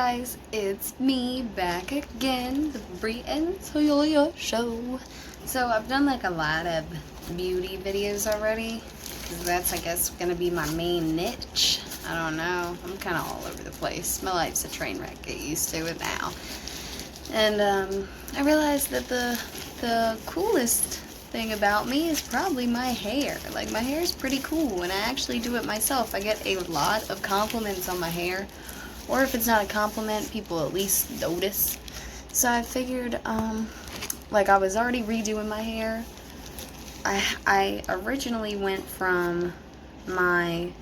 guys, it's me back again, the Brie and Toyoyo show. So I've done like a lot of beauty videos already, because that's I guess gonna be my main niche. I don't know, I'm kind of all over the place. My life's a train wreck, get used to it now. And I realized that the coolest thing about me is probably my hair. Like, my hair is pretty cool, and I actually do it myself. I get a lot of compliments on my hair, or if it's not a compliment, people at least notice. So I figured, like, I was already redoing my hair. I originally went from my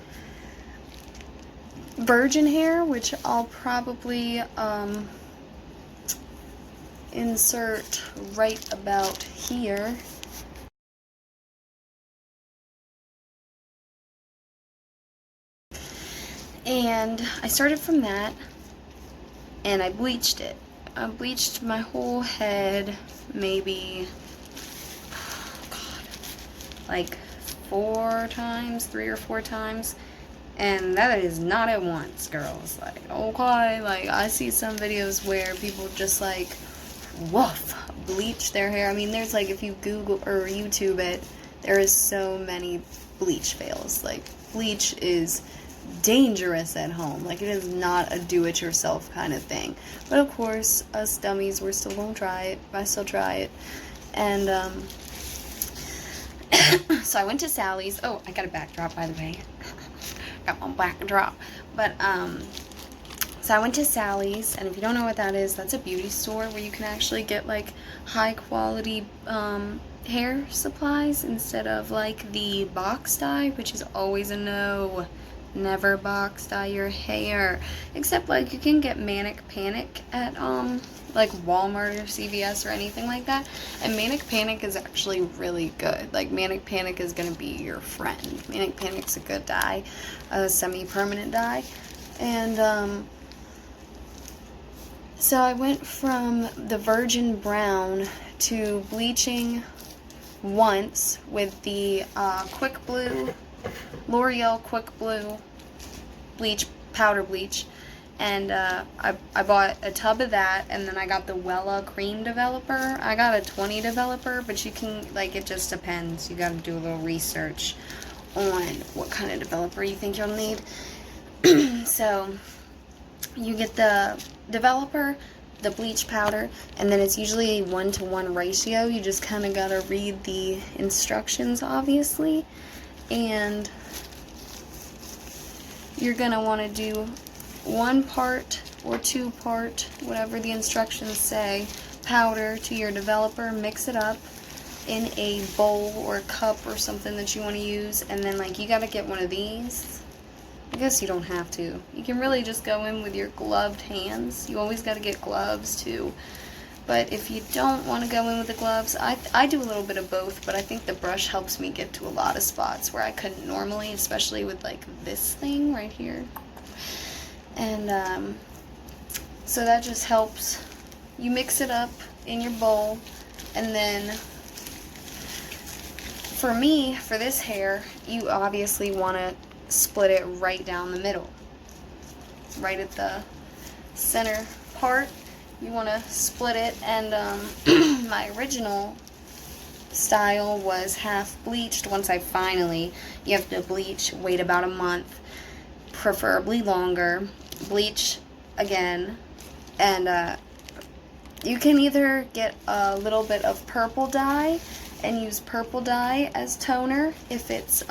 virgin hair, which I'll probably insert right about here. And I started from that, and I bleached it. I bleached my whole head maybe, like 3 or 4 times. And that is not at once, girls. Like, okay, like, I see some videos where people just like, woof, bleach their hair. I mean, there's like, if you Google or YouTube it, there is so many bleach fails. Like, bleach is dangerous at home. Like, it is not a do-it-yourself kind of thing. But of course, us dummies, we're still gonna try it. I still try it. And so I went to Sally's. Oh, I got a backdrop, by the way. Got my backdrop. But so I went to Sally's, and if you don't know what that is, that's a beauty store where you can actually get like high quality hair supplies instead of like the box dye, which is always a no. Never box dye your hair. Except, like, you can get Manic Panic at like Walmart or CVS or anything like that. And Manic Panic is actually really good. Like, Manic Panic is gonna be your friend. Manic Panic's a good dye, a semi-permanent dye. And so I went from the virgin brown to bleaching once with the Quick Blue, L'Oreal Quick Blue bleach, powder bleach, and I bought a tub of that, and then I got the Wella cream developer. I got a 20 developer, but you can, like, it just depends. You gotta do a little research on what kind of developer you think you'll need. So you get the developer, the bleach powder, and then it's usually a 1-to-1 ratio. You just kind of gotta read the instructions, obviously. And you're gonna want to do 1 part or 2 part, whatever the instructions say, powder to your developer. Mix it up in a bowl or a cup or something that you want to use, and then, like, you gotta get one of these. I guess you don't have to. You can really just go in with your gloved hands. You always gotta get gloves too. But if you don't want to go in with the gloves, I do a little bit of both, but I think the brush helps me get to a lot of spots where I couldn't normally, especially with, like, this thing right here. And so that just helps. You mix it up in your bowl, and then for me, for this hair, you obviously want to split it right down the middle. Right at the center part. You want to split it, and my original style was half bleached. Once you have to bleach, wait about a month, preferably longer, bleach again, and you can either get a little bit of purple dye and use purple dye as toner if it's,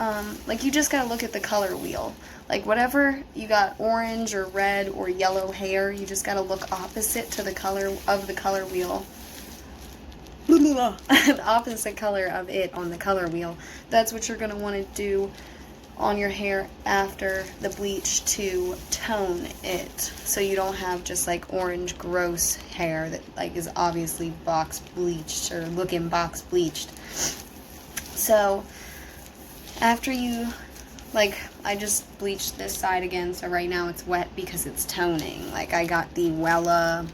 like, you just gotta look at the color wheel. Like, whatever you got, orange or red or yellow hair, you just gotta look opposite to the color of the color wheel. The opposite color of it on the color wheel. That's what you're gonna want to do on your hair after the bleach to tone it, so you don't have just like orange gross hair that, like, is obviously box bleached or looking box bleached. So after you, like, I just bleached this side again, so right now it's wet because it's toning. Like, I got the Wella,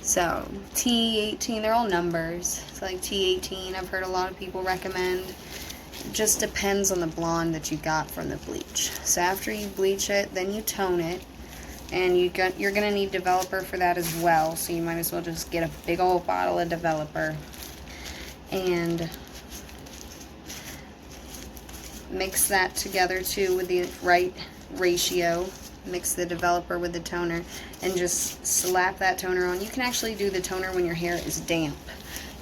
so T18, they're all numbers. So like T18, I've heard a lot of people recommend. It just depends on the blonde that you got from the bleach. So after you bleach it, then you tone it. And you're gonna need developer for that as well, so you might as well just get a big old bottle of developer and mix that together too with the right ratio. Mix the developer with the toner and just slap that toner on. You can actually do the toner when your hair is damp.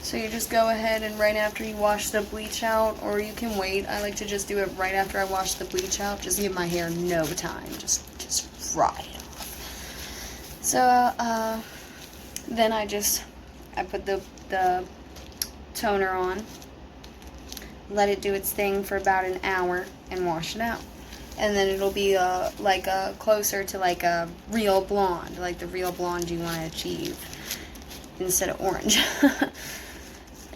So you just go ahead and right after you wash the bleach out, or you can wait. I like to just do it right after I wash the bleach out. Just give my hair no time. Just dry it off. So then I put the toner on, let it do its thing for about an hour, and wash it out. And then it'll be closer to like a real blonde, like the real blonde you want to achieve instead of orange.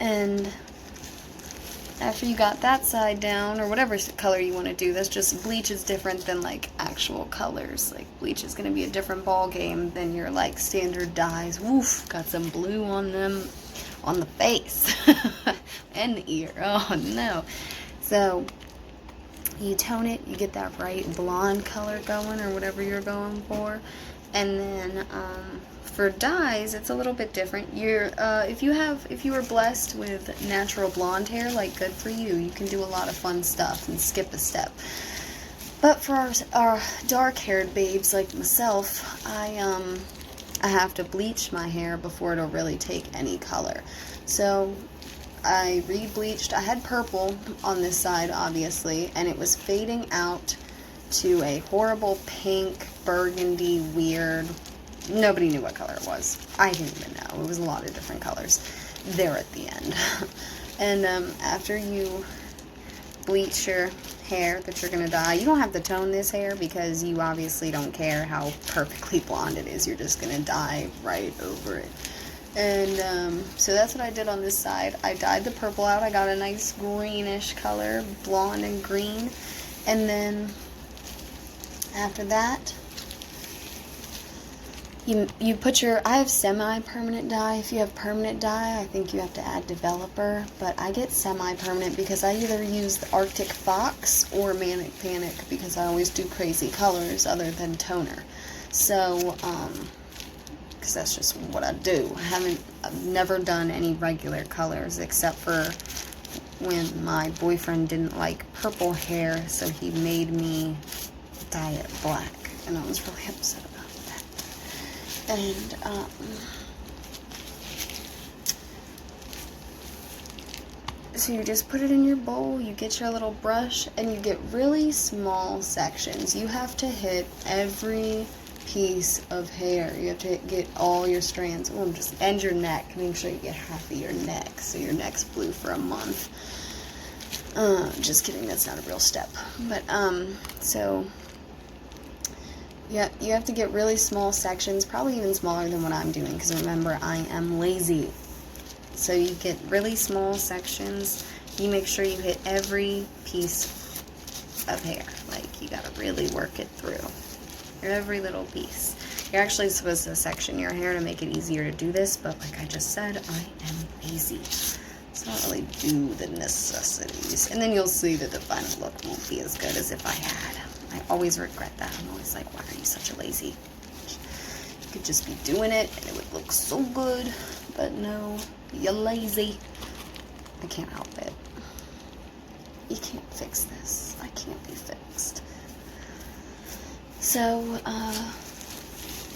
And after you got that side down, or whatever color you want to do, that's just, bleach is different than like actual colors. Like bleach is going to be a different ball game than your like standard dyes. Woof, got some blue on them, on the face and the ear. Oh no. So you tone it, you get that right blonde color going, or whatever you're going for. And then for dyes, it's a little bit different. If you were blessed with natural blonde hair, like, good for you. You can do a lot of fun stuff and skip a step. But for our dark-haired babes like myself, I have to bleach my hair before it'll really take any color. So I re-bleached. I had purple on this side, obviously, and it was fading out to a horrible pink, burgundy, weird. Nobody knew what color it was. I didn't even know. It was a lot of different colors there at the end. And after you bleach your hair that you're going to dye, you don't have to tone this hair because you obviously don't care how perfectly blonde it is. You're just going to dye right over it. And so that's what I did on this side. I dyed the purple out. I got a nice greenish color, blonde and green. And then after that, you put your, I have semi-permanent dye. If you have permanent dye, I think you have to add developer, but I get semi-permanent because I either use the Arctic Fox or Manic Panic because I always do crazy colors other than toner. So, because that's just what I do. I've never done any regular colors except for when my boyfriend didn't like purple hair, so he made me dye it black, and I was really upset about that. And so you just put it in your bowl, you get your little brush, and you get really small sections. You have to hit every piece of hair. You have to get all your strands. And your neck. Make sure you get half of your neck, so your neck's blue for a month. Just kidding, that's not a real step. But so yeah, you have to get really small sections, probably even smaller than what I'm doing, because remember, I am lazy. So you get really small sections. You make sure you hit every piece of hair. Like, you gotta really work it through. Every little piece. You're actually supposed to section your hair to make it easier to do this, but like I just said, I am lazy. So I don't really do the necessities. And then you'll see that the final look won't be as good as if I had. I always regret that. I'm always like, why are you such a lazy? You could just be doing it and it would look so good. But no, you're lazy. I can't help it. You can't fix this. I can't be fixed. So,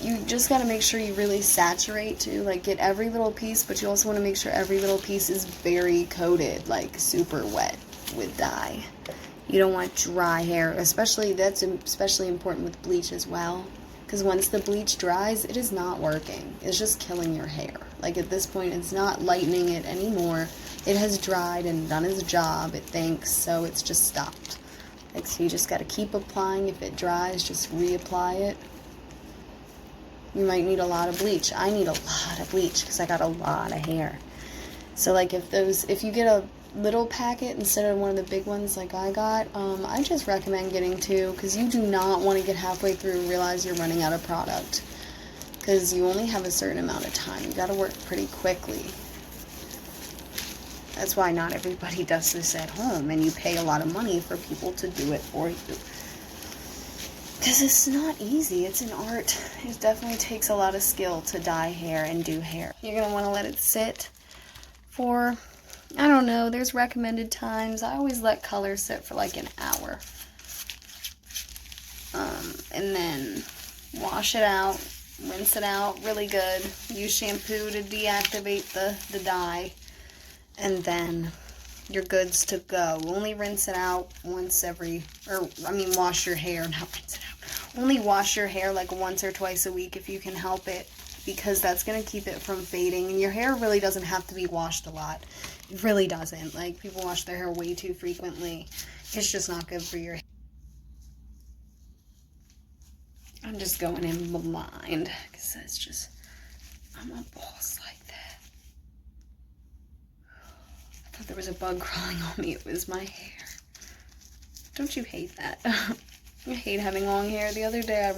you just gotta make sure you really saturate too, like get every little piece, but you also want to make sure every little piece is very coated, like super wet with dye. You don't want dry hair, especially, that's especially important with bleach as well, because once the bleach dries, it is not working. It's just killing your hair. Like at this point, it's not lightening it anymore. It has dried and done its job, it thinks, so it's just stopped. Like, so you just gotta keep applying. If it dries, just reapply it. You might need a lot of bleach. I need a lot of bleach because I got a lot of hair. So like if you get a little packet instead of one of the big ones like I got, I just recommend getting two, because you do not want to get halfway through and realize you're running out of product, because you only have a certain amount of time. You got to work pretty quickly. That's why not everybody does this at home, and you pay a lot of money for people to do it for you. Because it's not easy. It's an art. It definitely takes a lot of skill to dye hair and do hair. You're going to want to let it sit for, I don't know, there's recommended times. I always let color sit for like an hour. And then wash it out, rinse it out really good. Use shampoo to deactivate the dye. And then you're goods to go. Only rinse it out once every, wash your hair, not rinse it out. Only wash your hair like once or twice a week if you can help it, because that's going to keep it from fading. And your hair really doesn't have to be washed a lot. It really doesn't. Like, people wash their hair way too frequently. It's just not good for your hair. I'm just going in blind because that's just, I'm a boss like that. I thought there was a bug crawling on me. It was my hair. Don't you hate that? I hate having long hair. The other day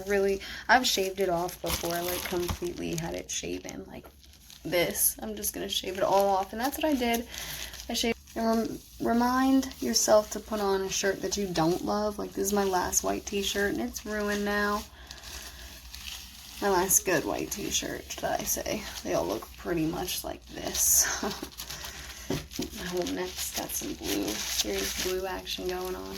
I've shaved it off before, like completely had it shaven like this. I'm just going to shave it all off, and that's what I did. I shaved. And remind yourself to put on a shirt that you don't love. Like, this is my last white t-shirt, and it's ruined now. My last good white t-shirt, should I say. They all look pretty much like this. My whole neck's got some blue, serious blue action going on.